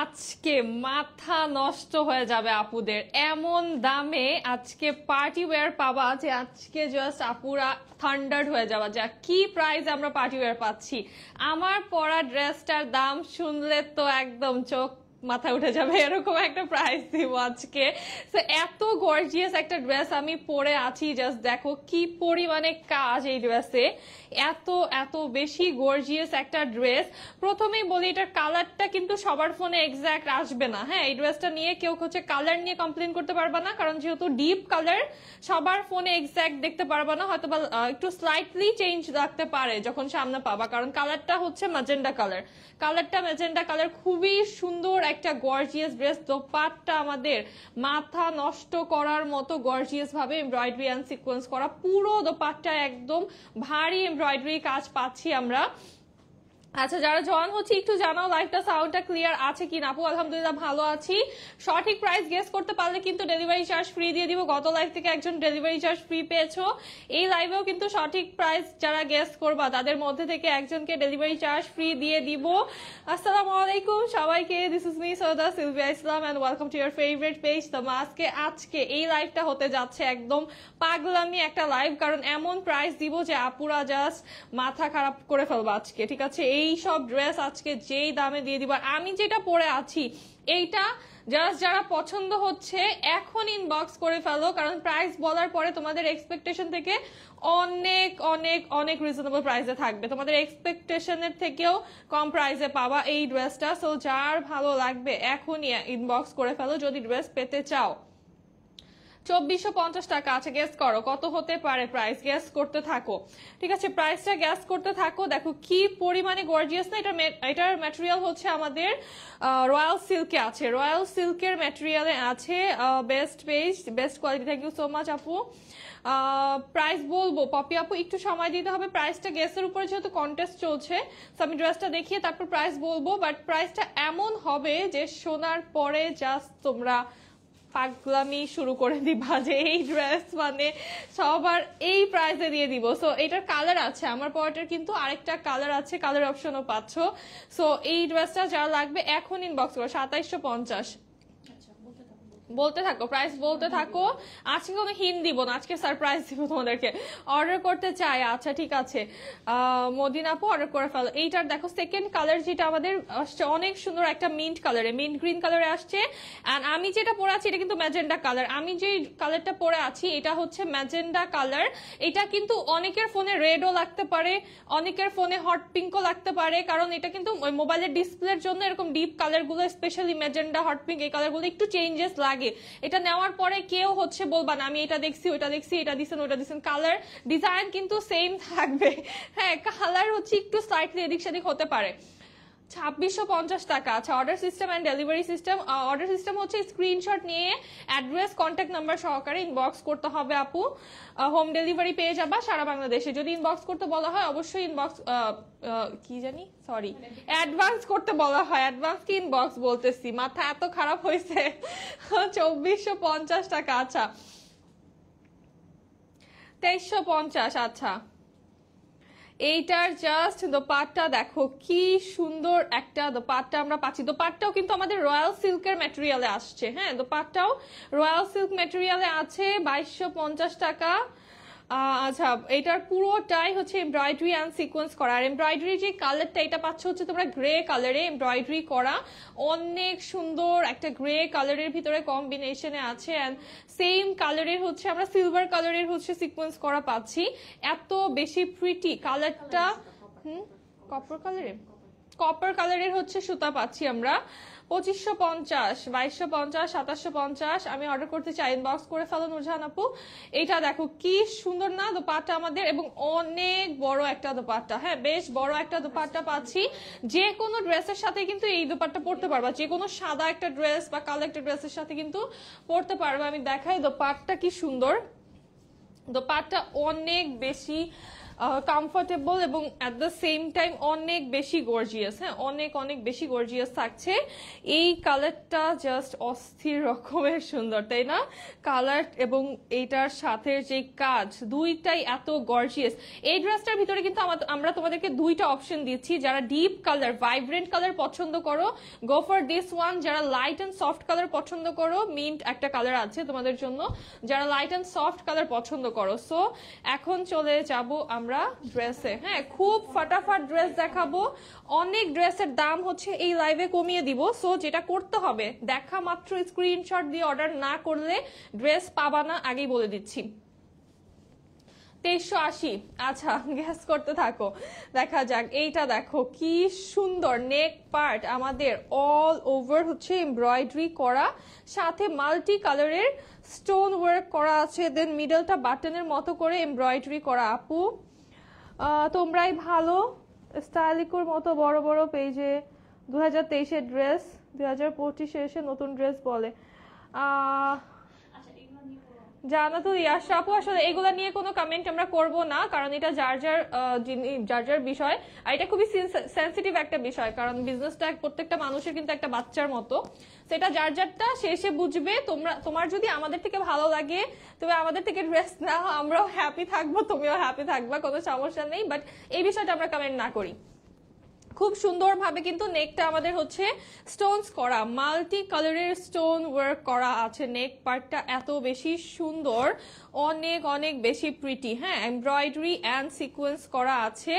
আজকে মাথা নষ্ট হয়ে যাবে আপুদের, এমন দামে আজকে পার্টি ওয়্যার পাবা যে আজকে জাস্ট আপুরা থান্ডার্ড হয়ে যাওয়া। যা কি প্রাইস আমরা পার্টি ওয়্যার পাচ্ছি, আমার পরা ড্রেসটার দাম শুনলে তো একদম চোখ মাথায় উঠে যাবে, এরকম একটা প্রাইস দিব আজকে। তো এত গর্জিয়াস একটা ড্রেস আমি পরে আছি, জাস্ট দেখো কি পরিমাণে কাজ এই ড্রেসে, এত এত বেশি গর্জিয়াস একটা ড্রেস। প্রথমেই বলি এটার কালারটা কিন্তু সবার ফোনে এক্সাক্ট আসবে না। হ্যাঁ, এই ড্রেসটা নিয়ে কেউ হচ্ছে কালার নিয়ে কমপ্লেন করতে পারবে না, কারণ যেহেতু ডিপ কালার সবার ফোনে এক্সাক্ট দেখতে পারবে না, হয়তো বা একটু স্লাইটলি চেঞ্জ লাগতে পারে যখন সামনে পাবা, কারণ কালারটা হচ্ছে ম্যাজেন্ডা কালার। কালারটা ম্যাজেন্ডা কালার, খুবই সুন্দর একটা গর্জিয়াস ড্রেস। দোপাট্টা আমাদের মাথা নষ্ট করার মতো গর্জিয়াস ভাবে এমব্রয়ডারি এন্ড সিকোয়েন্স করা, পুরো দোপাট্টা একদম ভারী এমব্রয়ডারি কাজ পাচ্ছি আমরা। আচ্ছা, যারা জয়েন হচ্ছে একটু জানাও লাইভটা সাউন্ডটা ক্লিয়ার আছে কিনা। আপু আলহামদুলিল্লাহ ভালো আছি। সঠিক প্রাইস গেস করতে পারলে কিন্তু ডেলিভারি চার্জ ফ্রি দিয়ে দিব। গত লাইভ থেকে একজন ডেলিভারি চার্জ ফ্রি পেয়েছো, এই লাইভেও কিন্তু সঠিক প্রাইস যারা গেস করবা তাদের মধ্যে থেকে একজনকে ডেলিভারি চার্জ ফ্রি দিয়ে দিব। আসসালামু আলাইকুম সবাইকে, this is me Syeda Sylvia Islam and welcome to your favourite page the mask. আজকে এই লাইভটা হতে যাচ্ছে একদম পাগলামি একটা লাইভ, কারণ এমন প্রাইস দিব যে আপুরা জাস্ট মাথা খারাপ করে ফেলবা আজকে। ঠিক আছে, এই সব ড্রেস আজকে যেই দামে দিয়ে দিব। আমি যেটা পরে আছি এইটা জাস্ট যারা পছন্দ হচ্ছে এখন ইনবক্স করে ফেলো, কারণ প্রাইস বলার পরে তোমাদের এক্সপেকটেশন থেকে অনেক অনেক অনেক রিজনেবল প্রাইসে থাকবে, তোমাদের এক্সপেকটেশনের থেকেও কম প্রাইসে পাবা এই ড্রেসটা। সো যার ভালো লাগবে এখনই ইনবক্স করে ফেলো যদি ড্রেস পেতে চাও। 2450 টাকা আছে, গেস করো কত হতে পারে প্রাইস, গেস করতে থাকো। ঠিক আছে, প্রাইসটা গেস করতে থাকো। দেখো কি পরিমাণে গর্জিয়াস না, এটার ম্যাটেরিয়াল হচ্ছে আমাদের রয়্যাল সিল্কে আছে, রয়্যাল সিল্কের ম্যাটেরিয়ালে আছে। Best page, best quality, thank you so much আপু। প্রাইস বলবো পপি আপু, একটু সময় দিতে হবে, প্রাইসটা গেসের উপরে যেহেতু কন্টেস্ট চলছে, আমি ড্রেসটা দেখিয়ে তারপর প্রাইস বলবো। বাট প্রাইসটা এমন হবে যে শোনার পরে জাস্ট তোমরা পাগলামি শুরু করে দিবা যে এই ড্রেস মানে সবার এই প্রাইসে দিয়ে দিব। সো এটার কালার আছে, আমার পরাটার কিন্তু আরেকটা কালার আছে, কালার অপশনও পাচ্ছ। সো এই ড্রেসটা যারা লাগবে এখন ইনবক্স করো। 2750 বলতে থাকো, প্রাইস বলতে থাকো। আজকে কোনো হিন্ট দিব না, আজকে সারপ্রাইজ দিব তোমাদেরকে। অর্ডার করতে চাই, আচ্ছা ঠিক আছে মদিনা আপু অর্ডার করে ফেলো। এইটার দেখো সেকেন্ড কালার যেটা আমাদের আসছে অনেক সুন্দর একটা মিন্ট কালারে, মিন্ট গ্রিন কালারে আসছে। এন্ড আমি যেটা পরে আছি এটা কিন্তু ম্যাজেন্ডা কালার, আমি যে কালারটা পরে আছি এটা হচ্ছে ম্যাজেন্ডা কালার। এটা কিন্তু অনেকের ফোনে রেডও লাগতে পারে, অনেকের ফোনে হট পিঙ্কও লাগতে পারে, কারণ এটা কিন্তু মোবাইলের ডিসপ্লের জন্য এরকম ডিপ কালার গুলো, স্পেশালি ম্যাজেন্ডা, হট পিঙ্ক, এই কালার গুলো একটু চেঞ্জেস লাগে। এটা নেওয়ার পরে কেউ হচ্ছে বলবা না আমি এটা দেখছি ওটা দেখছি, এটা দিচ্ছেন ওটা দিচ্ছেন, কালার ডিজাইন কিন্তু সেম থাকবে। হ্যাঁ, কালার হচ্ছে একটু স্লাইটলি এদিক সেদিক হতে পারে। 2650 টাকা। আচ্ছা, order system and delivery system, order system হচ্ছে স্ক্রিনশট নিয়ে অ্যাড্রেস কন্ট্যাক্ট নাম্বার সহকারে ইনবক্স করতে হবে আপু। হোম ডেলিভারি পেয়ে যাবা সারা বাংলাদেশে। যদি ইনবক্স করতে বলা হয় অবশ্যই ইনবক্স কি জানি সরি অ্যাডভান্স করতে বলা হয়, অ্যাডভান্স কি ইনবক্স বলতেছি, মাথা এত খারাপ হয়েছে। 2450 টাকা। আচ্ছা 2350। আচ্ছা, এইটার জাস্ট দোপাট্টা দেখো কি সুন্দর একটা দোপাট্টা আমরা পাচ্ছি। দোপাট্টাও কিন্তু আমাদের রয়্যাল সিল্কের ম্যাটেরিয়ালে আসছে। হ্যাঁ, দোপাট্টাও রয়্যাল সিল্ক ম্যাটেরিয়ালে আছে, 2250 টাকা। আচ্ছা, এটার পুরোটাই হচ্ছে এমব্রয়ডারি অ্যান্ড সিকোয়েন্স করা, আর এমব্রয়ডারি যে কালারটা এটা পাচ্ছ হচ্ছে তোমরা গ্রে কালারে এমব্রয়ডারি করা, অনেক সুন্দর একটা গ্রে কালারের ভিতরে কম্বিনেশনে আছে। অ্যান্ড সেম কালারের হচ্ছে আমরা সিলভার কালারের হচ্ছে সিকোয়েন্স করা পাচ্ছি, এত বেশি প্রিটি কালারটা। কপার কালারের, কপার কালারের হচ্ছে সুতা পাচ্ছি আমরা। 2550, 2250, 2750। আমি অর্ডার করতে চাই, ইনবক্স করে ফেলো নুরজাহান আপু। এটা দেখো কি সুন্দর না দোপাট্টা আমাদের, এবং অনেক বড় একটা দোপাট্টা। হ্যাঁ, বেশ বড় একটা দোপাট্টা পাচ্ছি। যে কোনো ড্রেসের সাথে কিন্তু এই দোপাট্টা পরতে পারবা, যে কোনো সাদা একটা ড্রেস বা কালো একটা ড্রেসের সাথে কিন্তু পরতে পারবা। আমি দেখাই দোপাট্টা কি সুন্দর, দোপাট্টা অনেক বেশি কমফোর্টেবল এবং অ্যাট দ্য সেম টাইম অনেক বেশি গর্জিয়াস। হ্যাঁ, অনেক অনেক বেশি গর্জিয়াস থাকছে। এই কালারটা জাস্ট অস্থির রকমের সুন্দর, তাই না? কালার এবং এইটার সাথে যে কাজ, দুইটাই এত গর্জিয়াস। এই ড্রেসটার ভিতরে কিন্তু আমরা তোমাদেরকে দুইটা অপশন দিচ্ছি। যারা ডিপ কালার, ভাইব্রেন্ট কালার পছন্দ করো, গো ফর দিস ওয়ান। যারা লাইট অ্যান্ড সফট কালার পছন্দ করো, মিন্ট একটা কালার আছে তোমাদের জন্য, যারা লাইট অ্যান্ড সফট কালার পছন্দ করো। সো এখন চলে যাব আমরা ড্রেসে। হ্যাঁ, খুব ফাটাফাট ড্রেস দেখাবো। অনেক ড্রেসের দাম হচ্ছে এই লাইভে কমিয়ে দিব। সো যেটা করতে হবে, দেখা মাত্র স্ক্রিনশট দিয়ে অর্ডার না করলে ড্রেস পাবা না, আগেই বলে দিচ্ছি। 2380। আচ্ছা, গ্যাস করতে থাকো, দেখা যাক। এইটা দেখো কি সুন্দর নেক পার্ট, আমাদের অল ওভার হচ্ছে এমব্রয়ডারি করা, সাথে মাল্টি কালারের স্টোন ওয়ার্ক করা আছে। দেন মিডলটা বাটনের মতো করে এমব্রয়ডারি করা। আপু তোমরাই ভালো, স্টাইলিকুর মতো বড় বড় পেজে 2023-এর ড্রেস 2025-এ এসে নতুন ড্রেস বলে। জানা তো ইয়াশা আপু, আসলে এগুলা নিয়ে কোনো কমেন্ট আমরা করব না, কারণ এটা যার যার বিষয়, আর এটা খুবই সেন্সিটিভ একটা বিষয়, কারণ বিজনেসটা প্রত্যেকটা মানুষের কিন্তু একটা বাচ্চার মতো। সেটা যার যারটা সে এসে বুঝবে। তোমার যদি আমাদের থেকে ভালো লাগে, তুমি আমাদের থেকে ড্রেস নাও, আমরাও হ্যাপি থাকবো, তুমিও হ্যাপি থাকবা, কোনো সমস্যা নেই। বাট এই বিষয়টা আমরা কমেন্ট না করি। খুব সুন্দর ভাবে কিন্তু নেকটা আমাদের হচ্ছে স্টোনস করা, মাল্টি কালারের স্টোন ওয়ার্ক করা আছে। নেক পার্টটা এত বেশি সুন্দর, অনেক অনেক বেশি প্রিটি। হ্যাঁ, এমব্রয়ডারি অ্যান্ড সিকোয়েন্স করা আছে।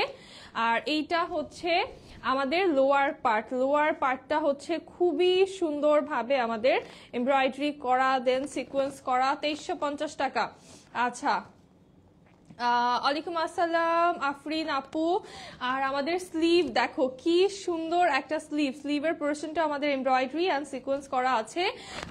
আর এইটা হচ্ছে আমাদের লোয়ার পার্ট। লোয়ার পার্টটা হচ্ছে খুবই সুন্দর ভাবে আমাদের এমব্রয়ডারি করা, দেন সিকোয়েন্স করা। 2350 টাকা। আচ্ছা, ওয়ালাইকুম আসসালাম আফরিন আপু। আর আমাদের স্লিভ দেখো কি সুন্দর একটা স্লিভ, স্লিভের পোর্শনটা আমাদের এমব্রয়ডারি অ্যান্ড সিকোয়েন্স করা আছে।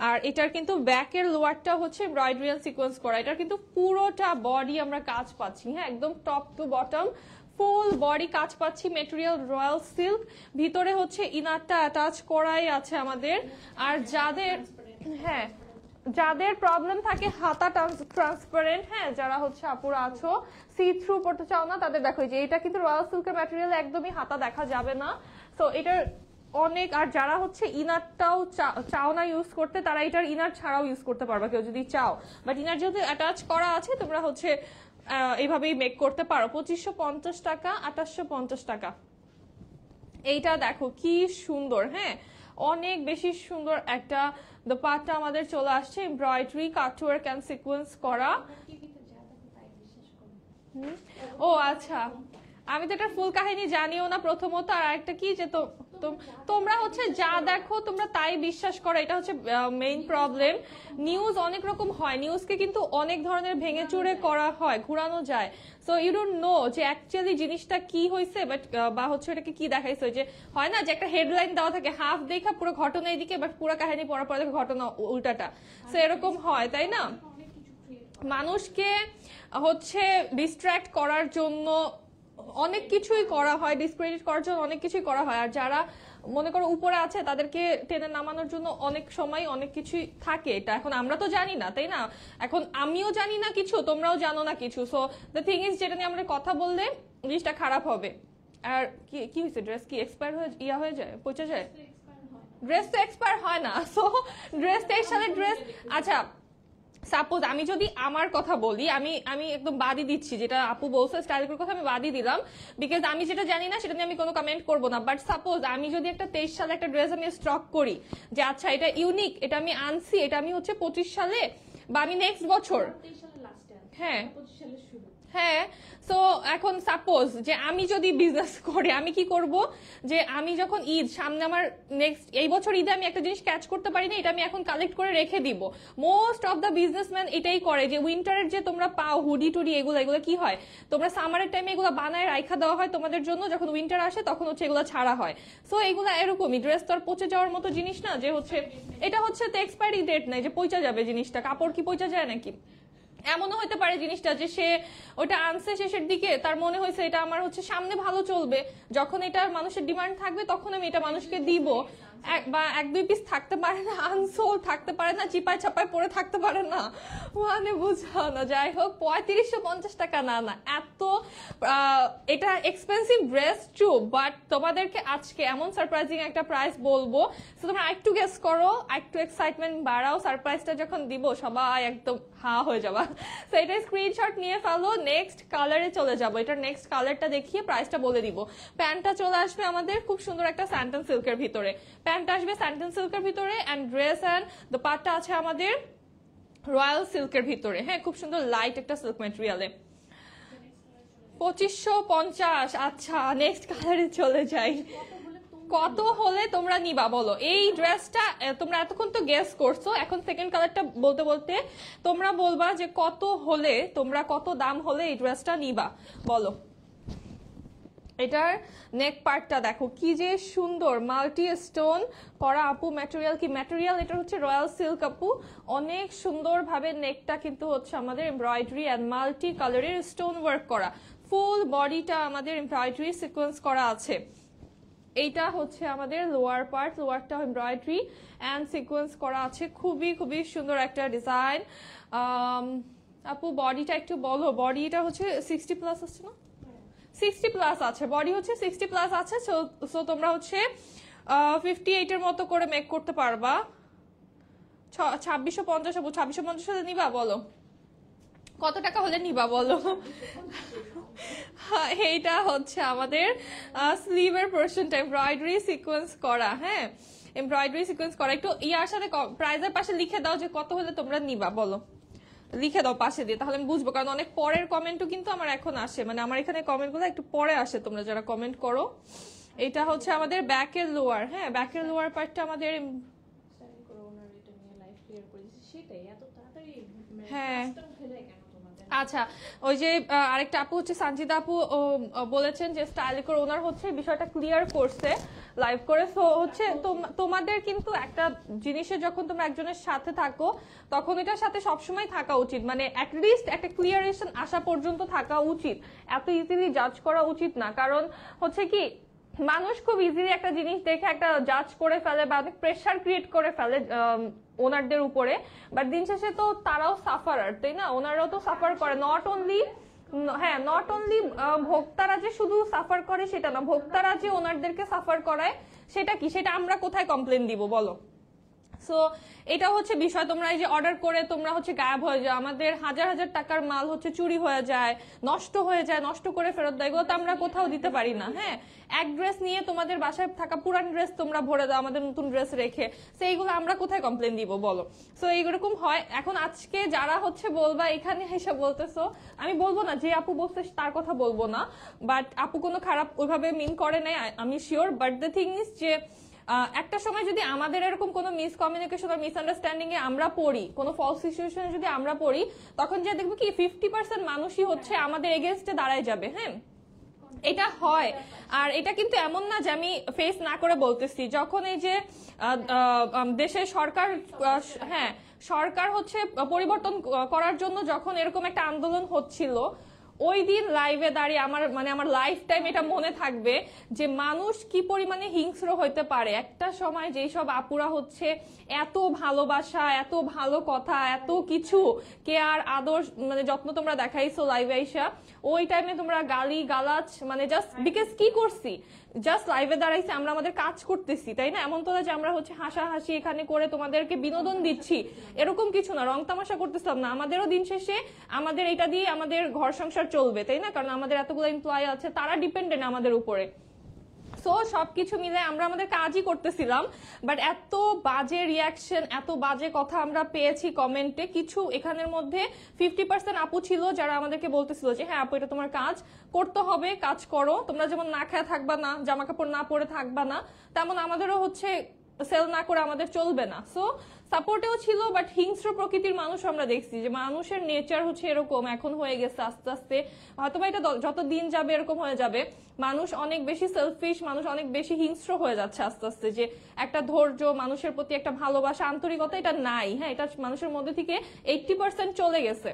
আর এটার কিন্তু ব্যাকের লোয়ারটা হচ্ছে এমব্রয়ডারি অ্যান্ড সিকোয়েন্স করা। এটার কিন্তু পুরোটা বডি আমরা কাজ পাচ্ছি। হ্যাঁ, একদম top to bottom full body কাজ পাচ্ছি। মেটেরিয়াল রয়্যাল সিল্ক, ভিতরে হচ্ছে ইনারটা অ্যাটাচ করাই আছে আমাদের। আর যাদের প্রবলেম থাকে হাতা ট্রান্সপারেন্ট, হ্যাঁ, যারা হচ্ছে আপুরা আছো সি থ্রু পড়তে চাও না, তাদের দেখো যে এটা কিন্তু রয়্যাল সিল্কের ম্যাটেরিয়াল, একদমই হাতা দেখা যাবে না। তো এটার অনেক, আর যারা হচ্ছে ইনারটাও চাও না ইউজ করতে, তারা এটার ইনার ছাড়াও ইউজ করতে পারবে কেউ যদি চাও। বাট ইনার যেহেতু অ্যাটাচ করা আছে, তোমরা হচ্ছে এইভাবেই মেক করতে পারো। 2550 টাকা, 2850 টাকা। এইটা দেখো কি সুন্দর। হ্যাঁ, অনেক বেশি সুন্দর একটা দোপাট্টা আমাদের চলে আসছে, এমব্রয়ডারি কাটওয়ার্ক এন্ড সিকোয়েন্স করা। ও আচ্ছা, আমি তো এটা ফুল কাহিনী জানিও না প্রথমত, আর একটা কি যে তোমরা হচ্ছে যা দেখো তোমরা তাই বিশ্বাস করো, এটা হচ্ছে মেইন প্রবলেম। নিউজ অনেক রকম হয়, নিউজকে কিন্তু অনেক ধরনের ভেঙে চুরে করা হয়, ঘুরানো যায়। সো ইউ ডোন্ট নো যে অ্যাকচুয়ালি জিনিসটা কি হয়েছে, বাট বা হচ্ছে এটাকে কি দেখাইছে। যে হয় না যে একটা হেডলাইন দেওয়া থাকে, হাফ দেখা পুরো ঘটনা এদিকে, বাট পুরো কাহিনী পড়ার পরে ঘটনা উল্টাটা। সো এরকম হয়, তাই না? মানুষকে হচ্ছে ডিস্ট্র্যাক্ট করার জন্য অনেক কিছুই করা হয়, ডিসক্রেডিট করার জন্য অনেক কিছুই করা হয়। আর যারা মনে করো উপরে আছে তাদেরকে টেনে নামানোর জন্য অনেক সময় অনেক কিছুই থাকে। এটা এখন আমরা তো জানি না, তাই না? এখন আমিও জানি না কিছু, তোমরাও জানো না কিছু। সো দ্য থিং ইজ, যেটা নিয়ে আমরা কথা বললে জিনিসটা খারাপ হবে। আর কি হয়েছে, ড্রেস কি এক্সপায়ার হয়ে যায়, পচে যায়? ড্রেস তো এক্সপায়ার হয় না। সো ড্রেস 23 সালের ড্রেস। আচ্ছা, সাপোজ আমি যদি আমার কথা বলি, আমি একদম বাদই দিচ্ছি, যেটা আপু বলছে স্টাইলের কথা আমি বাদই দিলাম, বিকজ আমি যেটা জানি না সেটা নিয়ে আমি কোনো কমেন্ট করবো না। বাট সাপোজ আমি যদি একটা 23 সালে একটা ড্রেস আমি স্টক করি, যে আচ্ছা এটা ইউনিক, এটা আমি আনছি, এটা আমি হচ্ছে 25 সালে বা আমি নেক্সট বছর, হ্যাঁ। সো এখন সাপোজ যে আমি যদি বিজনেস করি, আমি কি করব, যে আমি যখন ঈদ সামনে আমার নেক্সট এই বছর ঈদে আমি একটা জিনিস ক্যাচ করতে পারি না, এটা আমি এখন কালেক্ট করে রেখে দিব। মোস্ট অফ দ্য বিজনেসম্যান এটাই করে, যে উইন্টারের যে তোমরা পাও হুডি টুডি, এগুলো কি হয়, তোমরা সামারের টাইমে এগুলো বানায় রাখা দেওয়া হয় তোমাদের জন্য, যখন উইন্টার আসে তখন হচ্ছে এগুলো ছাড়া হয়। সো এগুলো এরকমই, ড্রেস তো আর পচে যাওয়ার মতো জিনিস না যে হচ্ছে এটা হচ্ছে তো এক্সপায়ারি ডেট নাই যে পচা যাবে জিনিসটা। কাপড় কি পচা যায় নাকি? এমনও হতে পারে জিনিসটা যে সে ওটা আনছে শেষের দিকে, তার মনে হয়েছে এটা আমার হচ্ছে সামনে ভালো চলবে, যখন এটা মানুষের ডিমান্ড থাকবে তখন আমি এটা মানুষকে দিব। বা 1-2 পিস থাকতে পারে না, আনসোল থাকতে পারে না, চিপাই ছাপাই পরে থাকতে পারে না, মানে বুঝাও না। যাই হোক 3550 টাকা না না এত এটা এক্সপেন্সিভ ড্রেস ট্রু, বাট তোমাদেরকে আজকে এমন সারপ্রাইজিং একটা প্রাইস বলবো, তো তোমরা একটু গেস করো, একটু এক্সাইটমেন্ট বাড়াও, সারপ্রাইজটা যখন দিব সবাই একদম হা হয়ে যাবা। তো এটা স্ক্রিনশট নিয়ে ফেলো, নেক্সট কালারে চলে যাবো, এটার নেক্সট কালারটা দেখিয়ে প্রাইসটা বলে দিব। প্যান্টটা চলে আসবে আমাদের খুব সুন্দর একটা স্যান্টন সিল্কের ভিতরে, প্যান্ট আসবে স্যান্টন সিল্কের ভিতরে, অ্যান্ড ড্রেস অ্যান্ড দোপাট্টা আছে আমাদের রয়্যাল সিল্কের ভিতরে, হ্যাঁ খুব সুন্দর লাইট একটা সিল্ক ম্যাটেরিয়ালে। 2550। আচ্ছা নেক্সট কালারে চলে যাই, কত হলে তোমরা নিবা বলো এই ড্রেসটা? তোমরা এতক্ষণ তো গেস করছো, এখন সেকেন্ড কালারটা বলতে বলতে তোমরা বলবা যে কত হলে, তোমরা কত দাম হলে এই ড্রেসটা নিবা বলো। এটার নেক পার্টটা দেখো কি যে সুন্দর, মাল্টি স্টোন করা আপু, ম্যাটেরিয়াল কি ম্যাটেরিয়াল, এটা হচ্ছে রয়্যাল সিল্ক আপু, অনেক সুন্দর ভাবে নেকটা কিন্তু হচ্ছে আমাদের এমব্রয়ডারি এন্ড মাল্টি কালারের স্টোন ওয়ার্ক করা, ফুল বডিটা আমাদের এমব্রয়ডারি সিকোয়েন্স করা আছে। এইটা হচ্ছে আমাদের লোয়ার পার্ট, লোয়ারটা এমব্রয়ডারি এন্ড সিকোয়েন্স করা আছে, খুবই খুবই সুন্দর একটা ডিজাইন। আপু বডিটা একটু বলো, বডিটা হচ্ছে 60 প্লাস আছে না? 60 প্লাস আছে, বডি হচ্ছে 60 প্লাস আছে, সো তোমরা হচ্ছে 58 এর মতো করে মেক করতে পারবা। 2650 আপু, 2650 হলে নিবা বলো, কত টাকা হলে নিবা বলো? এইটা হচ্ছে আমাদের স্লিভের পোরশনটা এমব্রয়ডারি সিকোয়েন্স করা, হ্যাঁ এমব্রয়ডারি সিকোয়েন্স করা। একটু ইয়ার সাথে প্রাইজের পাশে লিখে দাও যে কত হলে তোমরা নিবা বলো, লিখে দাও পাশে দিয়ে, তাহলে আমি বুঝবো, কারণ অনেক পরের কমেন্টও কিন্তু আমার এখন আসে, মানে আমার এখানে কমেন্টগুলো একটু পরে আসে তোমরা যারা কমেন্ট করো। এটা হচ্ছে আমাদের ব্যাকের লোয়ার, হ্যাঁ ব্যাকের লোয়ার পার্টটা আমাদের, হ্যাঁ আচ্ছা। ওই যে আরেকটা আপু হচ্ছে সানজিদা আপু বলেছেন যে স্টাইলিকোর ওনার হচ্ছে বিষয়টা ক্লিয়ার করছে লাইভ করে। সো হচ্ছে তোমাদের কিন্তু একটা জিনিসে যখন তোমরা একজনের সাথে থাকো তখন এটার সাথে সবসময় থাকা উচিত, মানে অ্যাটলিস্ট একটা ক্লিয়ারেশন আসা পর্যন্ত থাকা উচিত, এত ইজিলি জাজ করা উচিত না। কারণ হচ্ছে কি মানুষ খুব ইজিলি একটা জিনিস দেখে একটা জাজ করে ফেলে বা অনেক প্রেশার ক্রিয়েট করে ফেলে ওনারদের উপরে, বাট দিন শেষে তো তারাও সাফারার, তাই না? ওনারাও তো সাফার করে, নট অনলি, হ্যাঁ নট অনলি ভোক্তারা যে শুধু সাফার করে সেটা না, ভোক্তারা যে ওনারদেরকে সাফার করায় সেটা কি, সেটা আমরা কোথায় কমপ্লেন দিব বলো? সো এটা হচ্ছে বিষয়। তোমরা এই যে অর্ডার করে তোমরা হচ্ছে গায়েব হয়ে যাও, আমাদের হাজার হাজার টাকার মাল হচ্ছে চুরি হয়ে যায়, নষ্ট হয়ে যায়, নষ্ট করে ফেরত দেয়, এগুলো তো আমরা কোথাও দিতে পারি না। হ্যাঁ এক ড্রেস নিয়ে তোমাদের বাসায় থাকা পুরান ড্রেস তোমরা ভরে দাও আমাদের নতুন ড্রেস রেখে, সো এইগুলো আমরা কোথায় কমপ্লেন দিব বলো? সো এইরকম হয়। এখন আজকে যারা হচ্ছে বলবা এখানে এসে বলতেছো, আমি বলবো না যে আপু বলছে তার কথা বলবো না, বাট আপু কোনো খারাপ ওইভাবে মিন করে নাই আমি sure, but the thing is যে একটা সময় যদি আমাদের এরকম কোনো মিসকমিউনিকেশন আর মিসআন্ডারস্ট্যান্ডিং এ আমরা পড়ি, কোনো ফলস সিচুয়েশনে যদি আমরা পড়ি, তখন যে দেখবো কি 50% মানুষই হচ্ছে আমাদের এগেনস্টে দাঁড়ায় যাবে। হ্যাঁ এটা হয়, আর এটা কিন্তু এমন না যে আমি ফেস না করে বলতেছি, যখন এই যে দেশের সরকার, হ্যাঁ সরকার হচ্ছে পরিবর্তন করার জন্য যখন এরকম একটা আন্দোলন হচ্ছিল, ওই দিন লাইভে দাঁড়িয়ে আমার লাইফ টাইম এটা মনে থাকবে যে মানুষ কি পরিমাণে হিংস্র হইতে পারে। একটা সময় যেই সব আপুরা হচ্ছে এত ভালোবাসা, এত ভালো কথা, এত কিছু কেয়ার আদর মানে যত্ন তোমরা দেখাইছো লাইভে আইসা, ওই টাইমে তোমরা গালি গালাজ মানে জাস্ট বিকজ কি করছি, জাস্ট লাইভে দাঁড়াইছি, আমরা আমাদের কাজ করতেছি, তাই না? এমন তো না যে আমরা হচ্ছে হাসাহাসি এখানে করে তোমাদেরকে বিনোদন দিচ্ছি, এরকম কিছু না, রং তামাশা করতেছিলাম না। আমাদেরও দিন শেষে আমাদের এটা দিয়ে আমাদের ঘর সংসার চলবে, তাই না? কারণ আমাদের এতগুলো এমপ্লয়ি আছে, তারা ডিপেন্ডেন্ট আমাদের উপরে। সো সবকিছু মিলে আমরা আমাদের কাজই করতেছিলাম, বাট এত বাজে রিয়াকশন, এত বাজে কথা আমরা পেয়েছি কমেন্টে। কিছু এখানের মধ্যে 50% আপু ছিল যারা আমাদেরকে বলতেছিল যে হ্যাঁ আপু এটা তোমার কাজ করতে হবে, কাজ করো, তোমরা যেমন না খেয়ে থাকবা না, জামা কাপড় না পরে থাকবা না, তেমন আমাদেরও হচ্ছে সেল না করে আমাদের চলবে না। সো সাপোর্টেও ছিল, বাট হিংস্র প্রকৃতির মানুষ আমরা দেখছি যে মানুষের নেচার হচ্ছে এরকম এখন হয়ে গেছে আস্তে আস্তে, হয়তোবা এটা যত দিন যাবে এরকম হয়ে যাবে, মানুষ অনেক বেশি সেলফিশ, মানুষ অনেক বেশি হিংস্র হয়ে যাচ্ছে আস্তে আস্তে, যে একটা ধৈর্য, মানুষের প্রতি একটা ভালোবাসা, আন্তরিকতা এটা নাই। হ্যাঁ এটা মানুষের মধ্যে থেকে 80% চলে গেছে।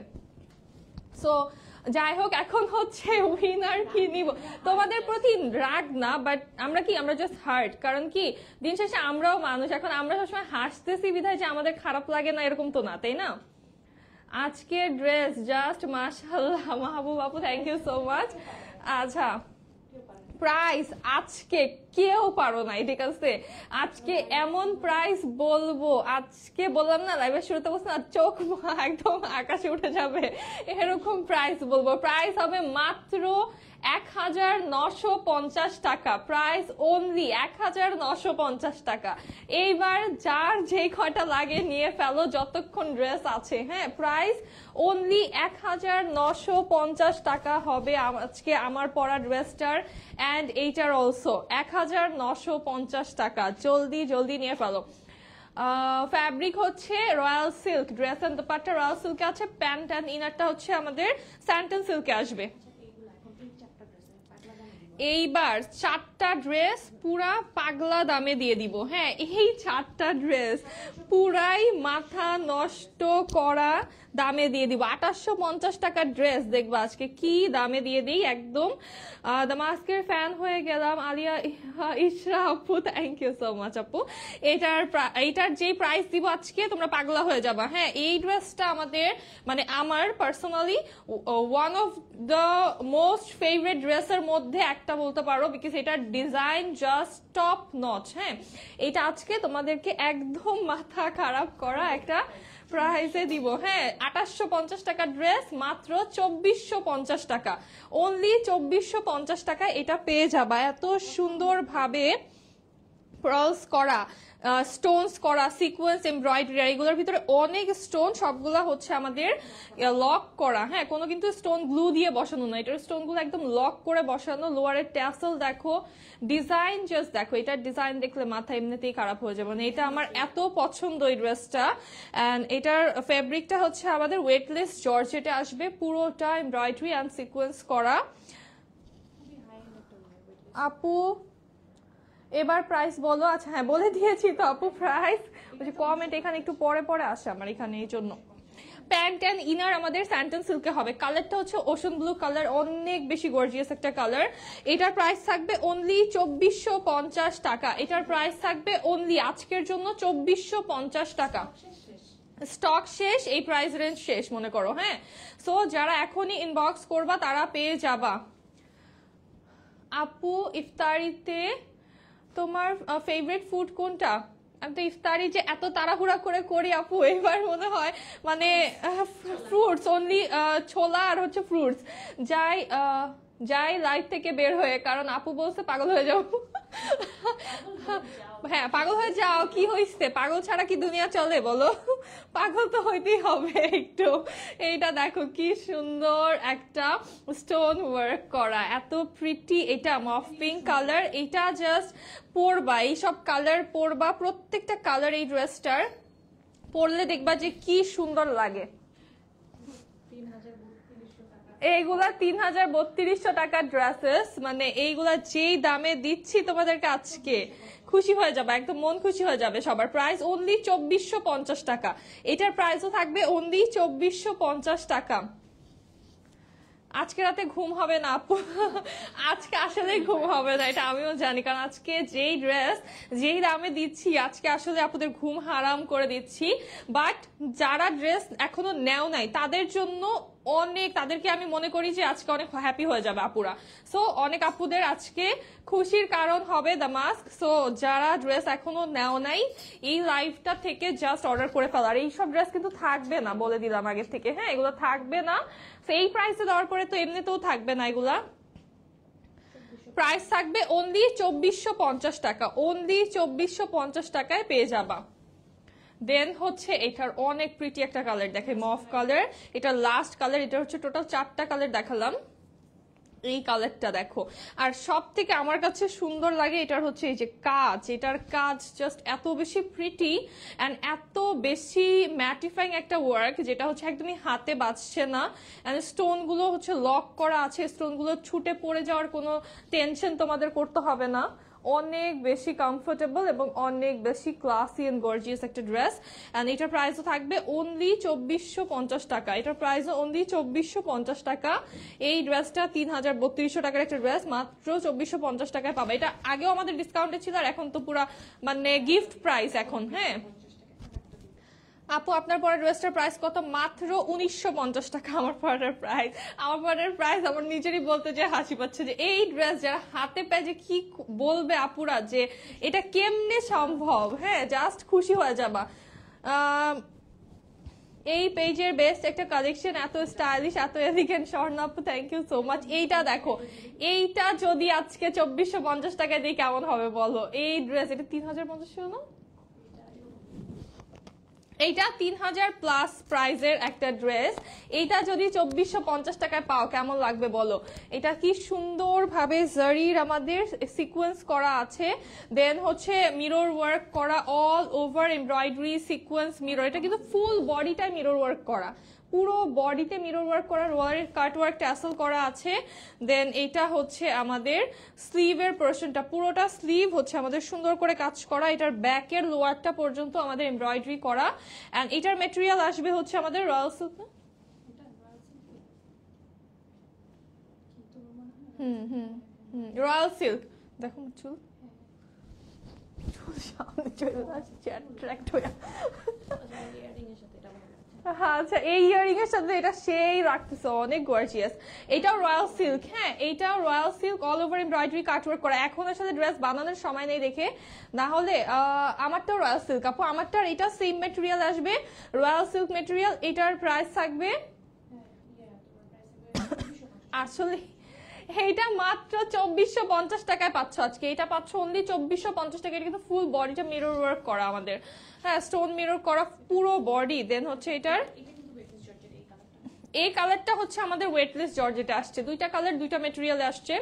সো যাই হোক, এখন হচ্ছে উইনার কি নিব তোমাদের প্রতি রাগ না, বাট আমরা জাস্ট হার্ট। কারণ কি দিন শেষে আমরাও মানুষ, এখন আমরা সবসময় হাসতেছি বিধায় যে আমাদের খারাপ লাগে না এরকম তো না, তাই না? আজকের ড্রেস জাস্ট মাশাআল্লাহ মাহবুব আপু, থ্যাংক ইউ সো মাচ। আচ্ছা, প্রাইস আজকে কেউ পারো নাই, ঠিক আছে? আজকে এমন প্রাইস বলবো, আজকে বললাম না লাইভের শুরুতে বলছি না, চোখ একদম আকাশে উঠে যাবে এরকম প্রাইস বলবো। প্রাইস হবে মাত্র 1950 টাকা, প্রাইস অনলি 1950 টাকা। এইবার যার যেই কয়টা লাগে নিয়ে ফেলো, যতক্ষণ ড্রেস আছে। হ্যাঁ, প্রাইস অনলি 1950 টাকা হবে আজকে আমার পরা ড্রেসটার, অ্যান্ড এইটার অলসো 1950 টাকা। জলদি জলদি নিয়ে ফেলো। ফ্যাব্রিক হচ্ছে royal silk, dress and dupatta royal সিল্কে আছে, প্যান্ট অ্যান্ড ইনারটা হচ্ছে আমাদের স্যান্টন সিল্কে আসবে। এইবার 4টা ড্রেস পুরা পাগলা দামে দিয়ে দিব। হ্যাঁ, এই 4টা ড্রেস পুরাই মাথা নষ্ট করা দামে দিয়ে দিব। 2850 টাকার ড্রেস দেখবো আজকে কি দামে দিয়ে দিই একদম। দামাস্কের ফ্যান হয়ে গেলাম আলিয়া ইশরা আপু, থ্যাংক ইউ সো মাচ আপু। এইটার যে প্রাইস দিব আজকে তোমরা পাগলা হয়ে যাবা। হ্যাঁ, এই ড্রেসটা আমাদের মানে আমার personally one of the most favourite ড্রেসের মধ্যে একটা বলতে পারো, বিকজ এটার ডিজাইন জাস্ট টপ নচ। হ্যাঁ, এটা আজকে তোমাদেরকে একদম মাথা খারাপ করা একটা প্রাইসে দিব। হ্যাঁ, 2850 টাকার ড্রেস মাত্র 2450 টাকা, অনলি 2450 টাকা এটা পেয়ে যাবা। এত সুন্দর ভাবে পার্লস করা, স্টোনস করা, সিকোয়েন্স এমব্রয়ডারি, এগুলোর ভিতরে অনেক স্টোন, সবগুলা হচ্ছে আমাদের লক করা। হ্যাঁ, কোনো কিন্তু স্টোন গ্লু দিয়ে বসানো না, এটার স্টোন গুলো একদম লক করে বসানো। লোয়ারের ট্যাসেল দেখো, ডিজাইন জাস্ট দেখো, এটার ডিজাইন দেখলে মাথা এমনিতেই খারাপ হয়ে যাবে। মানে এটা আমার এত পছন্দ এই ড্রেসটা। অ্যান্ড এটার ফেব্রিকটা হচ্ছে আমাদের ওয়েটলেস জর্জেটে আসবে, পুরোটা এমব্রয়ডারি অ্যান্ড সিকোয়েন্স করা। আপু এবার প্রাইস বলো। আচ্ছা হ্যাঁ, বলে দিয়েছি তো আপু প্রাইস, কমেন্ট এখানে একটু পরে পরে আসে আমার এখানে, এই জন্য। প্যান্ট অ্যান্ড ইনার আমাদের স্যান্টন সিল্কে হবে, কালারটা হচ্ছে ওশন ব্লু কালার, অনেক বেশি গর্জিয়াস একটা কালার। এটার প্রাইস থাকবে অনলি 2450 টাকা। এটার প্রাইস থাকবে অনলি আজকের জন্য 2450 টাকা। স্টক শেষ, এই প্রাইস রেঞ্জ শেষ মনে করো। হ্যাঁ, সো যারা এখনই ইনবক্স করবা তারা পেয়ে যাবা। আপু ইফতারিতে তোমার ফেভারিট ফুড কোনটা? আমি তো ইফতারি যে এত তাড়াহুড়া করে করি আপু, এবার মনে হয় মানে ফ্রুটস অনলি, ছোলা আর হচ্ছে ফ্রুটস। যাই লাইফ থেকে বের হয়ে, কারণ আপু বলছে পাগল হয়ে যাও। হ্যাঁ, পাগল হয়ে যাও, কি হয়েছে? পাগল ছাড়া কি দুনিয়া চলে বলো? পাগল তো হইতেই হবে একটু। এইটা দেখো কি সুন্দর একটা স্টোন ওয়ার্ক করা, এত প্রিটি। এটা মফ পিঙ্ক কালার, এটা জাস্ট পরবা, এইসব কালার পরবা, প্রত্যেকটা কালার এই ড্রেসটার পরলে দেখবা যে কি সুন্দর লাগে। এইগুলা 3300 টাকার ড্রেসেস, মানে এইগুলা যেই দামে দিচ্ছি তোমাদেরকে আজকে খুশি হয়ে যাবে, একদম মন খুশি হয়ে যাবে সবার। প্রাইস অনলি 2450 টাকা, এটার প্রাইসও থাকবে অনলি 2450 টাকা। আজকে রাতে ঘুম হবে না আপু, আজকে আসলে ঘুম হবে না, এটা আমিও জানি, কারণ আজকে যেই ড্রেস যেই দামে দিচ্ছি আজকে আসলে আপুদের ঘুম হারাম করে দিচ্ছি। বাট যারা ড্রেস এখনো নেও নাই তাদের জন্য অনেক, তাদেরকে আমি মনে করি যে আজকে অনেক হ্যাপি হয়ে যাবে আপুরা। সো অনেক আপুদের আজকে খুশির কারণ হবে দ্য মাস্ক। সো যারা ড্রেস এখনো নেও নাই এই লাইভটা থেকে জাস্ট অর্ডার করে ফেলো। আর এইসব ড্রেস কিন্তু থাকবে না, বলে দিলাম আগে থেকে। হ্যাঁ, এগুলো থাকবে না, এই প্রাইসে দেওয়ার পরে তো এমনিতেও থাকবে না এগুলা। প্রাইস থাকবে অনলি 2450 টাকা, অনলি 2450 টাকায় পেয়ে যাবা। দেন হচ্ছে এটার অনেক প্রিটি একটা কালার দেখে, মফ কালার, এটা লাস্ট কালার। এটা হচ্ছে টোটাল 4টা কালার দেখালাম, এই কালারটা দেখো। আর সব থেকে আমার কাছে সুন্দর লাগে এটার হচ্ছে এই যে কাজ, এটার কাজ জাস্ট এত বেশি প্রিটি অ্যান্ড এত বেশি ম্যাটিফাইং একটা ওয়ার্ক, যেটা হচ্ছে একদমই হাতে বাজছে না। অ্যান্ড স্টোন গুলো হচ্ছে লক করা আছে, স্টোন গুলো ছুটে পড়ে যাওয়ার কোনো টেনশন তোমাদের করতে হবে না। অনেক বেশি কমফোর্টেবল এবং অনেক বেশি ক্লাসি এন্ড গর্জিয়াস একটা ড্রেস। এন্ড এটার প্রাইসও থাকবে অনলি 2450 টাকা। এটার প্রাইসও অনলি 2450 টাকা। এই ড্রেসটা 3300 টাকার একটা ড্রেস মাত্র 2450 টাকায় পাবে। এটা আগেও আমাদের ডিসকাউন্টে ছিল আর এখন তো পুরা মানে গিফট প্রাইস এখন। হ্যাঁ আপু আপনার পরের ড্রেসটার প্রাইস কত? মাত্র 1950 টাকা আমার পরের প্রাইস। আমার পরের প্রাইস আমার নিজেরই বলতে যে হাসি পাচ্ছে যে এই ড্রেস যারা হাতে পায় যে কি বলবে আপুরা যে এটা কেমনে সম্ভব। হ্যাঁ জাস্ট খুশি হয়ে যাবা। এই পেজের বেস্ট একটা কালেকশন, এত স্টাইলিশ এত এলিগেন্ট। স্বর্ণা আপু থ্যাংক ইউ সো মাচ। এইটা দেখো, এইটা যদি আজকে 2450 টাকায় দিয়ে কেমন হবে বলো? এই ড্রেস এটা 3050 ছিল না? এইটা 3000 প্লাস প্রাইজের একটা ড্রেস। এইটা যদি 2450 টাকায় পাও কেমন লাগবে বলো? এটা কি সুন্দর ভাবে জারির আমাদের সিকোয়েন্স করা আছে, দেন হচ্ছে মিরর ওয়ার্ক করা, all over embroidery sequence mirror. এটা কিন্তু ফুল বডিটাই মিরর ওয়ার্ক করা, পুরো বডিতে মিরর ওয়ার্ক করা, রোয়ারের কাট ওয়ার্ক ট্যাসেল করা আছে। দেন এটা হচ্ছে আমাদের স্লিভের পোরশনটা, পুরোটা স্লিভ হচ্ছে আমাদের সুন্দর করে কাজ করা। এটার ব্যাকের লোয়ারটা পর্যন্ত আমাদের এমব্রয়ডারি করা। এন্ড এটার ম্যাটেরিয়াল আসবে হচ্ছে আমাদের রয়্যাল সিল্ক। Royal silk. দেখো চুল সামনে চলে আসছে অ্যাট্রাক্ট হয়ে। আচ্ছা এই ইয়ারিং এর সাথে এটা সেই রাখতেছে, অনেক গর্জিয়াস। এটাও রয়্যাল সিল্ক। হ্যাঁ এইটাও royal silk, all over embroidery cutwork করা। এখন এর সাথে ড্রেস বানানোর সময় নেই দেখে, না হলে আমারটাও রয়্যাল সিল্ক আপু, আমারটার এটা সেম ম্যাটেরিয়াল আসবে, রয়্যাল সিল্ক ম্যাটেরিয়াল। এটার প্রাইস থাকবে আসলে এইটা মাত্র 2450 টাকায় পাচ্ছ আজকে। এটা পাচ্ছ অনলি 2450 টাকা। এটা কিন্তু ফুল বডিটা মিরর ওয়ার্ক করা আমাদের, হ্যাঁ স্টোন মিরর করা পুরো বডি। দেন হচ্ছে এটার এই কালারটা হচ্ছে আমাদের ওয়েটলেস জর্জেটে আসছে, দুইটা কালার দুইটা ম্যাটেরিয়ালে আসছে।